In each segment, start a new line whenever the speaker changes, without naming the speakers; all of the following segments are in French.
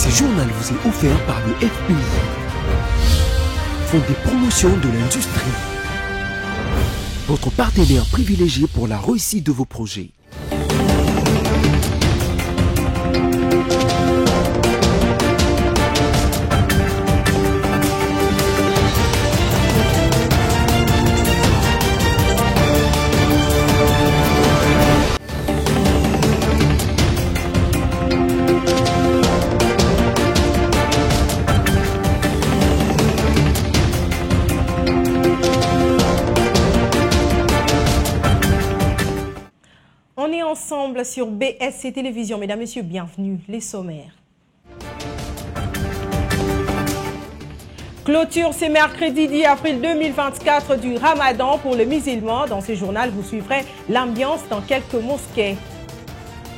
Ce journal vous est offert par le FPI, Fonds des promotions de l'industrie, votre partenaire privilégié pour la réussite de vos projets.
On est ensemble sur BSC Télévision. Mesdames, Messieurs, bienvenue. Les sommaires. Clôture ce mercredi 10 avril 2024 du Ramadan pour le musulman. Dans ce journal, vous suivrez l'ambiance dans quelques mosquées.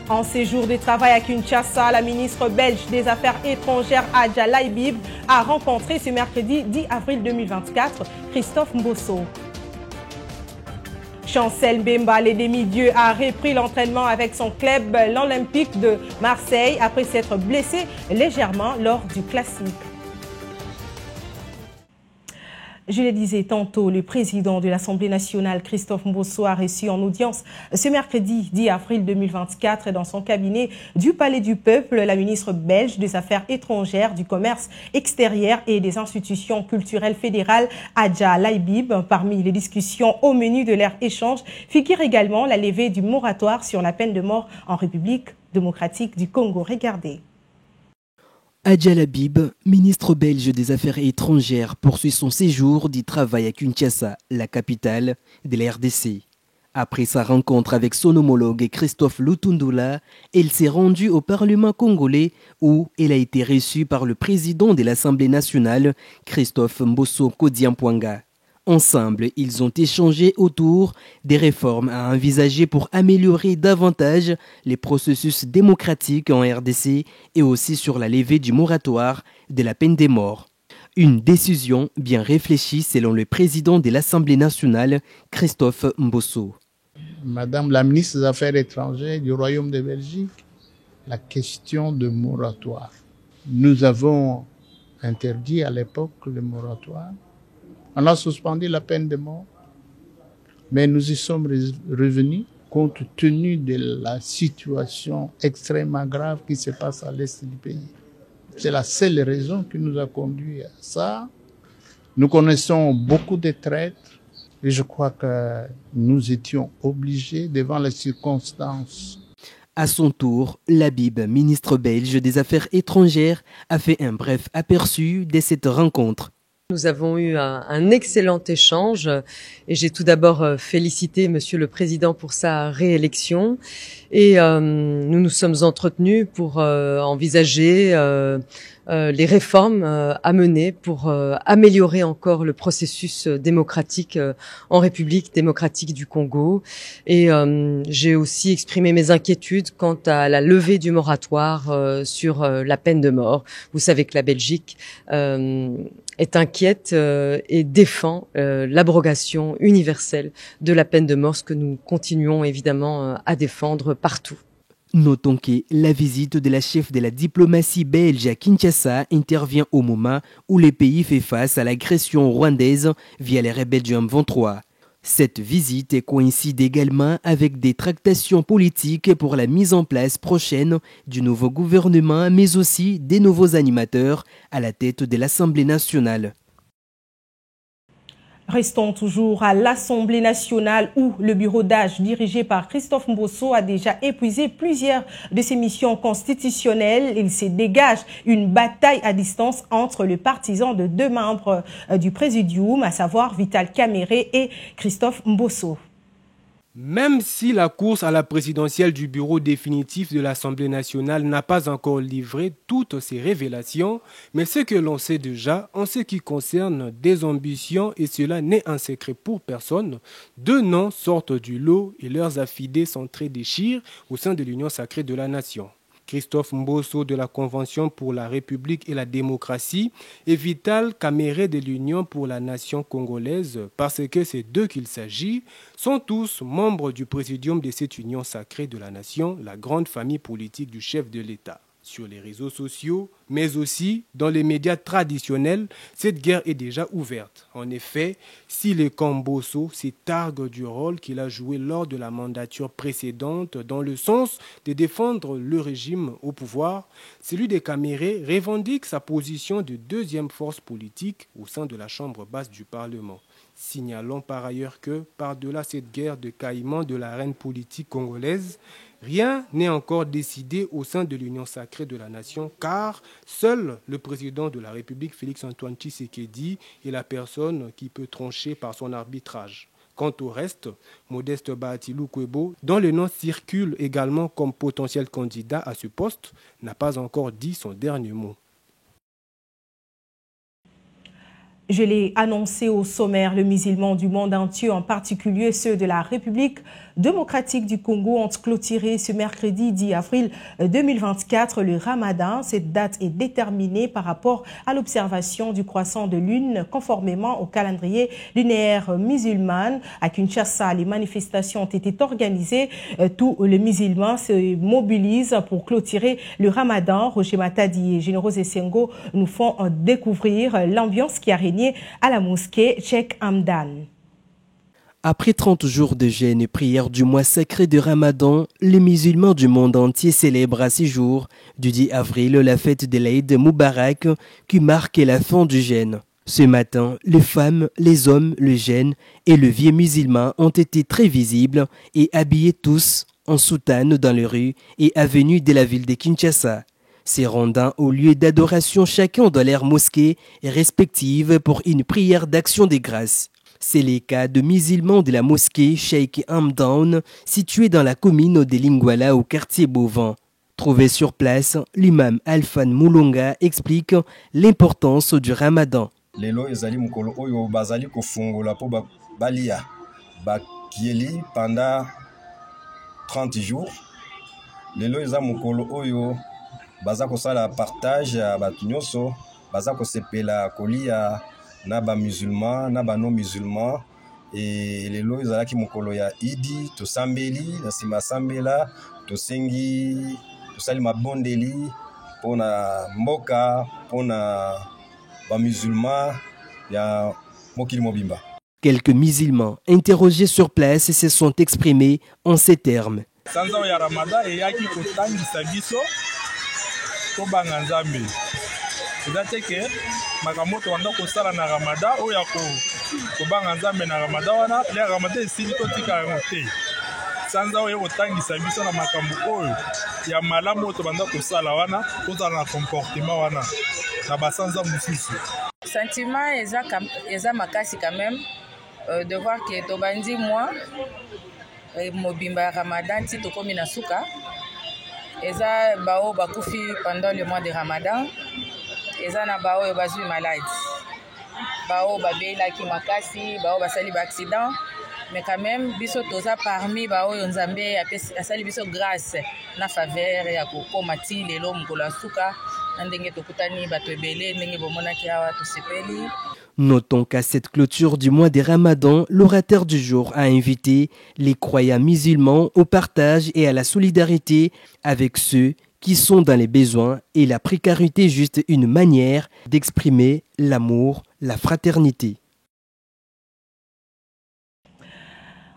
En séjour de travail à Kinshasa, la ministre belge des Affaires étrangères Adja Laibib a rencontré ce mercredi 10 avril 2024 Christophe Mbosso. Chancel Mbemba, les demi-dieux, a repris l'entraînement avec son club, l'Olympique de Marseille, après s'être blessé légèrement lors du classique. Je le disais tantôt, le président de l'Assemblée nationale, Christophe Mbosso, a reçu en audience ce mercredi 10 avril 2024 dans son cabinet du Palais du Peuple la ministre belge des Affaires étrangères, du Commerce extérieur et des institutions culturelles fédérales, Adja Laibib. Parmi les discussions au menu de leur échange figure également la levée du moratoire sur la peine de mort en République démocratique du Congo. Regardez.
Adja Laibib, ministre belge des Affaires étrangères, poursuit son séjour du travail à Kinshasa, la capitale de la RDC. Après sa rencontre avec son homologue Christophe Lutundula, elle s'est rendue au Parlement congolais où elle a été reçue par le président de l'Assemblée nationale, Christophe Mbosso Kodiampwanga. Ensemble, ils ont échangé autour des réformes à envisager pour améliorer davantage les processus démocratiques en RDC et aussi sur la levée du moratoire de la peine de mort. Une décision bien réfléchie selon le président de l'Assemblée nationale, Christophe Mbosso.
Madame la ministre des Affaires étrangères du Royaume de Belgique, la question de moratoire. Nous avons interdit à l'époque le moratoire. On a suspendu la peine de mort, mais nous y sommes revenus compte tenu de la situation extrêmement grave qui se passe à l'est du pays. C'est la seule raison qui nous a conduit à ça. Nous connaissons beaucoup de traîtres et je crois que nous étions obligés devant les circonstances.
À son tour, Laibib, ministre belge des Affaires étrangères, a fait un bref aperçu de cette rencontre.
Nous avons eu un excellent échange et j'ai tout d'abord félicité Monsieur le Président pour sa réélection et nous nous sommes entretenus pour envisager les réformes à mener pour améliorer encore le processus démocratique en République démocratique du Congo. Et j'ai aussi exprimé mes inquiétudes quant à la levée du moratoire sur la peine de mort. Vous savez que la Belgique est inquiète et défend l'abrogation universelle de la peine de mort, ce que nous continuons évidemment à défendre partout.
Notons que la visite de la chef de la diplomatie belge à Kinshasa intervient au moment où le pays fait face à l'agression rwandaise via les rebelles du M23. Cette visite coïncide également avec des tractations politiques pour la mise en place prochaine du nouveau gouvernement, mais aussi des nouveaux animateurs à la tête de l'Assemblée nationale.
Restons toujours à l'Assemblée nationale où le bureau d'âge dirigé par Christophe Mbosso a déjà épuisé plusieurs de ses missions constitutionnelles. Il se dégage une bataille à distance entre les partisans de deux membres du Présidium, à savoir Vital Kamerhe et Christophe Mbosso.
Même si la course à la présidentielle du bureau définitif de l'Assemblée nationale n'a pas encore livré toutes ses révélations, mais ce que l'on sait déjà en ce qui concerne des ambitions, et cela n'est un secret pour personne, deux noms sortent du lot et leurs affidés s'entre-déchirent au sein de l'Union sacrée de la nation. Christophe Mbosso de la Convention pour la République et la démocratie et Vital Kamerhe de l'Union pour la nation congolaise, parce que ces deux qu'il s'agit sont tous membres du présidium de cette union sacrée de la nation, la grande famille politique du chef de l'État. Sur les réseaux sociaux, mais aussi dans les médias traditionnels, cette guerre est déjà ouverte. En effet, si le camp Mbosso s'étargue du rôle qu'il a joué lors de la mandature précédente dans le sens de défendre le régime au pouvoir, celui des Camérés revendique sa position de deuxième force politique au sein de la chambre basse du Parlement. Signalons par ailleurs que, par-delà cette guerre de caïman de l'arène politique congolaise, rien n'est encore décidé au sein de l'Union sacrée de la nation, car seul le président de la République, Félix-Antoine Tshisekedi, est la personne qui peut trancher par son arbitrage. Quant au reste, Modeste Bahatilou Kwebo, dont le nom circule également comme potentiel candidat à ce poste, n'a pas encore dit son dernier mot.
Je l'ai annoncé au sommaire, les musulmans du monde entier, en particulier ceux de la République démocratique du Congo, ont clôturé ce mercredi 10 avril 2024 le Ramadan. Cette date est déterminée par rapport à l'observation du croissant de lune, conformément au calendrier lunaire musulman. À Kinshasa, les manifestations ont été organisées. Tous les musulmans se mobilisent pour clôturer le Ramadan. Roger Matadi et Généraux Essengo nous font découvrir l'ambiance qui a régné à la mosquée Cheikh Hamdan.
Après 30 jours de jeûne et prière du mois sacré de Ramadan, les musulmans du monde entier célèbrent à 6 jours du 10 avril la fête de l'Aïd Moubarak qui marque la fin du jeûne. Ce matin, les femmes, les hommes, le jeune et le vieux musulman ont été très visibles et habillés tous en soutane dans les rues et avenues de la ville de Kinshasa. Se rendant au lieu d'adoration chacun dans leur mosquée respective pour une prière d'action de grâce. C'est le cas de musulmans de la mosquée Cheikh Hamdan, située dans la commune de Lingwala au quartier Bovin. Trouvé sur place, l'imam Alfan Moulonga explique l'importance du Ramadan.
Lelo ezali mukolo oyo bazali kofungola po balia bakieli pendant 30 jours. Lelo eza mukolo oyo baza kosala partage ya bato nyonso, baza kosepela kolia na ba musulman na ba non musulman. Et lelo ezalaki mukolo ya idi tosambeli na sima sambela tosengi tosali mabondeli pona mboka pona ba musulman ya mokili mobimba.
Quelques musulmans interrogés sur place se sont exprimés en ces termes.
Sanza ya Ramadan eyaki kotangisa biso to banga nzambe. C'est-à-dire que makambo to anda kosala na Ramadan oyo ko banga nzambe na Ramadan wana le Ramadan esili to tika yango te. Sanza oyo kotangisa biso na makambo oyo ya malamu to banda kosala wana to na comportement wana na basanza mususu.
Sentiment eza makasi quand même de voir que to bandi moi mobimba Ramadan ti to komi na suka. Eza bao bakufi pendant le mois de Ramadan. Eza na bao yo bazui malade. Bao babela ki makasi, bao basali ba accident. Mais quand même biso toza parmi bao yo nzambe asali biso grâce na faveur ya kokoma ti lelo mukolo suka ndenge tokutani bato ebele ndenge bomona ki awa tosepeli.
Notons qu'à cette clôture du mois des Ramadan, l'orateur du jour a invité les croyants musulmans au partage et à la solidarité avec ceux qui sont dans les besoins et la précarité, juste une manière d'exprimer l'amour, la fraternité.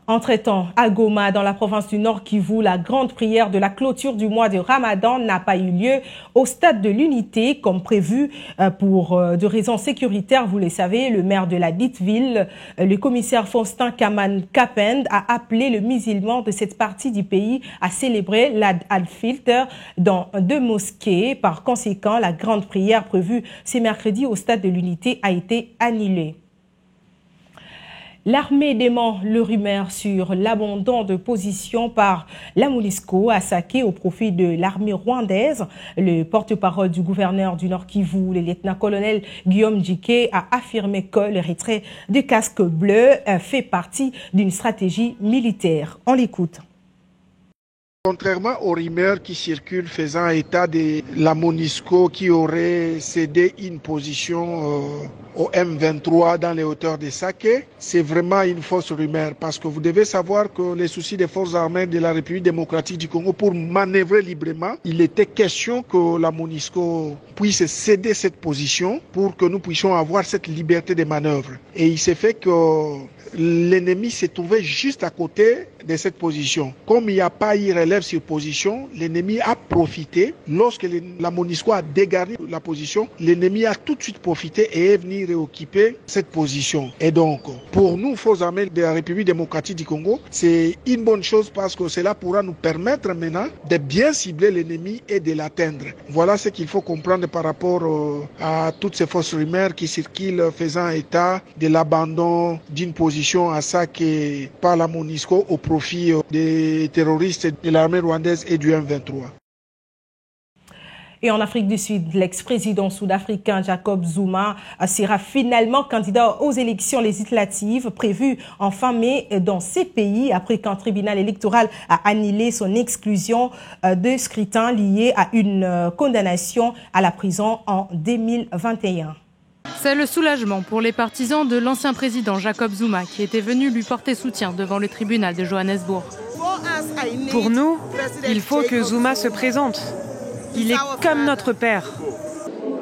Entre-temps, à Goma, dans la province du Nord Kivu, la grande prière de la clôture du mois de Ramadan n'a pas eu lieu au stade de l'Unité, comme prévu pour de raisons sécuritaires. Vous le savez, le maire de la dite ville, le commissaire Faustin Kaman Kapend, a appelé le musulman de cette partie du pays à célébrer l'Ad al-Fitr dans 2 mosquées. Par conséquent, la grande prière prévue ce mercredi au stade de l'Unité a été annulée. L'armée dément le rumeur sur l'abandon de position par la MONUSCO à Saké au profit de l'armée rwandaise. Le porte-parole du gouverneur du Nord Kivu, le lieutenant-colonel Guillaume Djike, a affirmé que le retrait des casques bleus fait partie d'une stratégie militaire. On l'écoute.
Contrairement aux rumeurs qui circulent faisant état de la MONUSCO qui aurait cédé une position au M23 dans les hauteurs de Saké, c'est vraiment une fausse rumeur parce que vous devez savoir que les soucis des forces armées de la République démocratique du Congo pour manœuvrer librement, il était question que la MONUSCO puisse céder cette position pour que nous puissions avoir cette liberté de manœuvre. Et il s'est fait que l'ennemi s'est trouvé juste à côté de cette position. Comme il n'y a pas eu relève sur position, l'ennemi a profité. Lorsque la MONUSCO a dégarni la position, l'ennemi a tout de suite profité et est venu réoccuper cette position. Et donc, pour nous, forces armées de la République démocratique du Congo, c'est une bonne chose parce que cela pourra nous permettre maintenant de bien cibler l'ennemi et de l'atteindre. Voilà ce qu'il faut comprendre par rapport à toutes ces fausses rumeurs qui circulent faisant état de l'abandon d'une position à Saké par la MONUSCO au profit des terroristes de l'armée rwandaise et du M23.
Et en Afrique du Sud, l'ex-président sud-africain Jacob Zuma sera finalement candidat aux élections législatives prévues en fin mai dans ces pays après qu'un tribunal électoral a annulé son exclusion de scrutin lié à une condamnation à la prison en 2021.
C'est le soulagement pour les partisans de l'ancien président Jacob Zuma qui était venu lui porter soutien devant le tribunal de Johannesburg.
Pour nous, il faut que Zuma se présente. Il est comme notre père.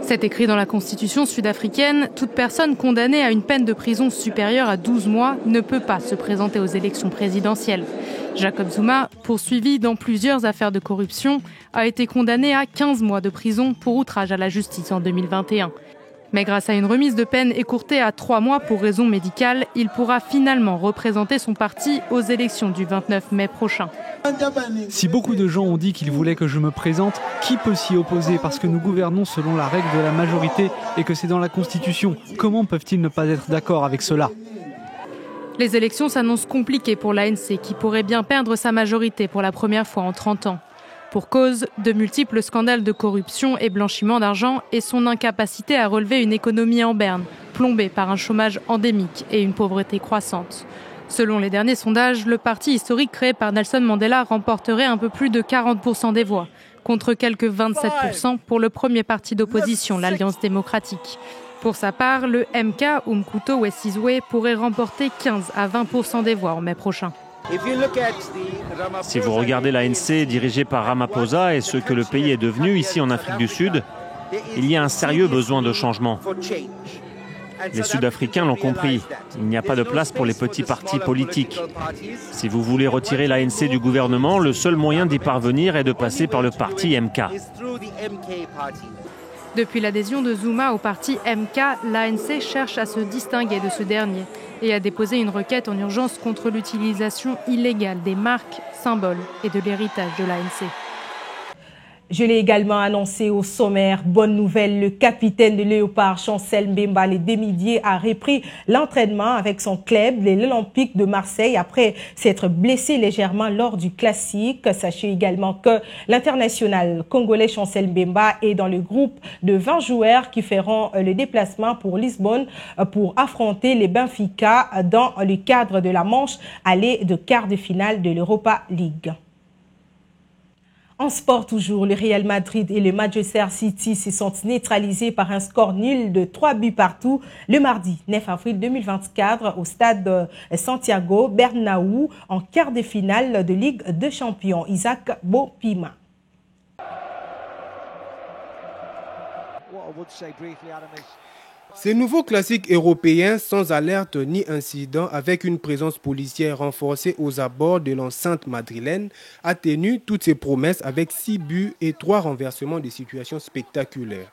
C'est écrit dans la constitution sud-africaine. Toute personne condamnée à une peine de prison supérieure à 12 mois ne peut pas se présenter aux élections présidentielles. Jacob Zuma, poursuivi dans plusieurs affaires de corruption, a été condamné à 15 mois de prison pour outrage à la justice en 2021. Mais grâce à une remise de peine écourtée à 3 mois pour raison médicale, il pourra finalement représenter son parti aux élections du 29 mai prochain.
Si beaucoup de gens ont dit qu'ils voulaient que je me présente, qui peut s'y opposer parce que nous gouvernons selon la règle de la majorité et que c'est dans la Constitution? Comment peuvent-ils ne pas être d'accord avec cela?
Les élections s'annoncent compliquées pour l'ANC qui pourrait bien perdre sa majorité pour la première fois en 30 ans. Pour cause, de multiples scandales de corruption et blanchiment d'argent et son incapacité à relever une économie en berne, plombée par un chômage endémique et une pauvreté croissante. Selon les derniers sondages, le parti historique créé par Nelson Mandela remporterait un peu plus de 40% des voix, contre quelques 27% pour le premier parti d'opposition, l'Alliance démocratique. Pour sa part, le MK, Umkhonto we Sizwe, pourrait remporter 15 à 20% des voix en mai prochain.
Si vous regardez l'ANC dirigée par Ramaphosa et ce que le pays est devenu ici en Afrique du Sud, il y a un sérieux besoin de changement. Les Sud-Africains l'ont compris, il n'y a pas de place pour les petits partis politiques. Si vous voulez retirer l'ANC du gouvernement, le seul moyen d'y parvenir est de passer par le parti MK.
Depuis l'adhésion de Zuma au parti MK, l'ANC cherche à se distinguer de ce dernier et a déposé une requête en urgence contre l'utilisation illégale des marques, symboles et de l'héritage de l'ANC.
Je l'ai également annoncé au sommaire. Bonne nouvelle, le capitaine de Léopard, Chancel Mbemba, les Demidier, a repris l'entraînement avec son club, l'Olympique de Marseille, après s'être blessé légèrement lors du classique. Sachez également que l'international congolais Chancel Mbemba est dans le groupe de 20 joueurs qui feront le déplacement pour Lisbonne pour affronter les Benfica dans le cadre de la manche aller de quart de finale de l'Europa League. En sport toujours, le Real Madrid et le Manchester City se sont neutralisés par un score nul de 3 buts partout le mardi 9 avril 2024 au stade Santiago Bernabéu en quart de finale de Ligue des Champions. Isaac Bopima.
Ces nouveaux classiques européens sans alerte ni incident avec une présence policière renforcée aux abords de l'enceinte madrilène atténue toutes ces promesses avec 6 buts et 3 renversements de situations spectaculaires.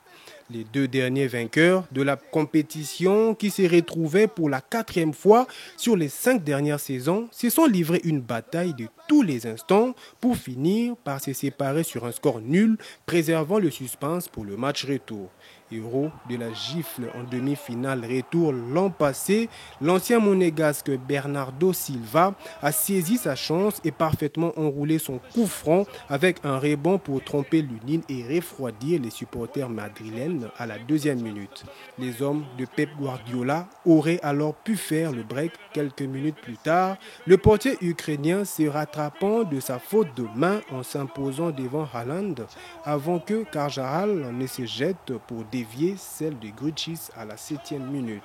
Les 2 derniers vainqueurs de la compétition qui se retrouvaient pour la 4e fois sur les 5 dernières saisons se sont livrés une bataille de tous les instants pour finir par se séparer sur un score nul, préservant le suspense pour le match retour. Héros de la gifle en demi-finale retour l'an passé, l'ancien monégasque Bernardo Silva a saisi sa chance et parfaitement enroulé son coup franc avec un rebond pour tromper l'Union et refroidir les supporters madrilènes madrilène à la 2e minute. Les hommes de Pep Guardiola auraient alors pu faire le break quelques minutes plus tard, le portier ukrainien se rattrapant de sa faute de main en s'imposant devant Haaland avant que Carvajal ne se jette pour dévier celle de Grujic à la 7e minute.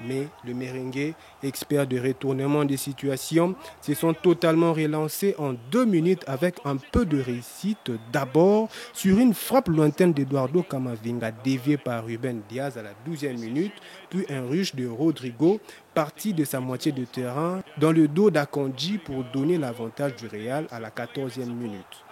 Mais le merengue, expert de retournement des situations, se sont totalement relancés en 2 minutes avec un peu de réussite. D'abord sur une frappe lointaine d'Eduardo Camavinga déviée par Ruben Diaz à la 12e minute, puis un rush de Rodrigo parti de sa moitié de terrain dans le dos d'Akanji pour donner l'avantage du Real à la 14e minute.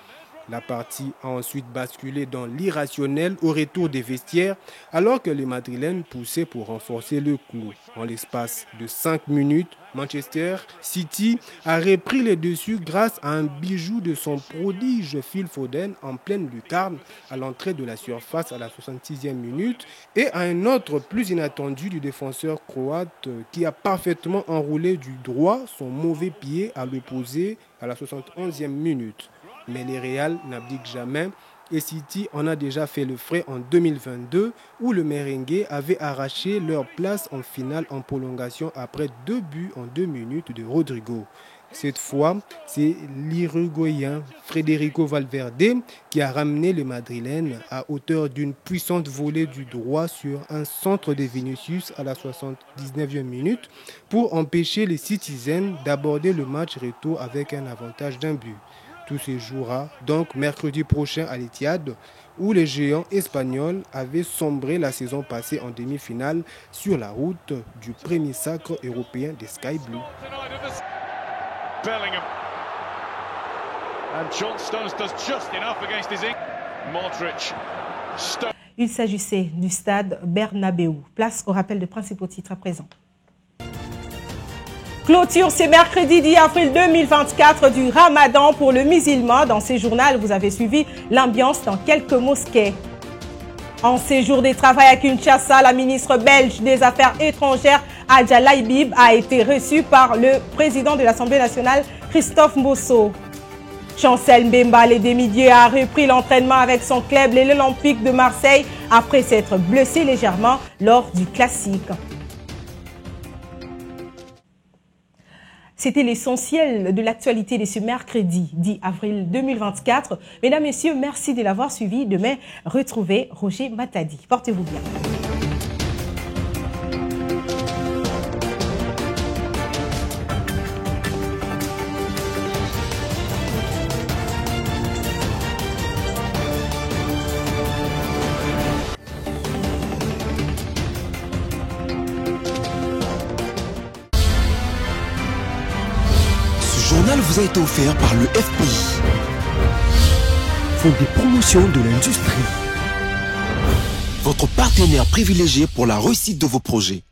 La partie a ensuite basculé dans l'irrationnel au retour des vestiaires alors que les Madrilènes poussaient pour renforcer le coup. En l'espace de 5 minutes, Manchester City a repris les dessus grâce à un bijou de son prodige Phil Foden en pleine lucarne à l'entrée de la surface à la 66e minute et à un autre plus inattendu du défenseur croate qui a parfaitement enroulé du droit son mauvais pied à l'opposé à la 71e minute. Mais les Real n'abdiquent jamais et City en a déjà fait le frais en 2022 où le merengue avait arraché leur place en finale en prolongation après 2 buts en 2 minutes de Rodrigo. Cette fois, c'est l'Uruguayen Federico Valverde qui a ramené les Madrilènes à hauteur d'une puissante volée du droit sur un centre de Vinicius à la 79e minute pour empêcher les Citizens d'aborder le match retour avec un avantage d'1 but. Tout se jouera donc mercredi prochain à l'Etihad où les géants espagnols avaient sombré la saison passée en demi-finale sur la route du premier sacre européen des Sky Blues.
Il s'agissait du stade Bernabéu. Place au rappel de principaux titres à présent. Clôture ce mercredi 10 avril 2024 du Ramadan pour le musulman. Dans ce journal, vous avez suivi l'ambiance dans quelques mosquées. En séjour de travail à Kinshasa, la ministre belge des Affaires étrangères Adjala Ibib a été reçue par le président de l'Assemblée nationale Christophe Mbosso. Chancel Mbemba, les demi-dieux, a repris l'entraînement avec son club, l'Olympique de Marseille, après s'être blessé légèrement lors du classique. C'était l'essentiel de l'actualité de ce mercredi 10 avril 2024. Mesdames, Messieurs, merci de l'avoir suivi. Demain, retrouvez Roger Matadi. Portez-vous bien.
Ce journal vous a été offert par le FPI, Fonds des promotions de l'industrie, votre partenaire privilégié pour la réussite de vos projets.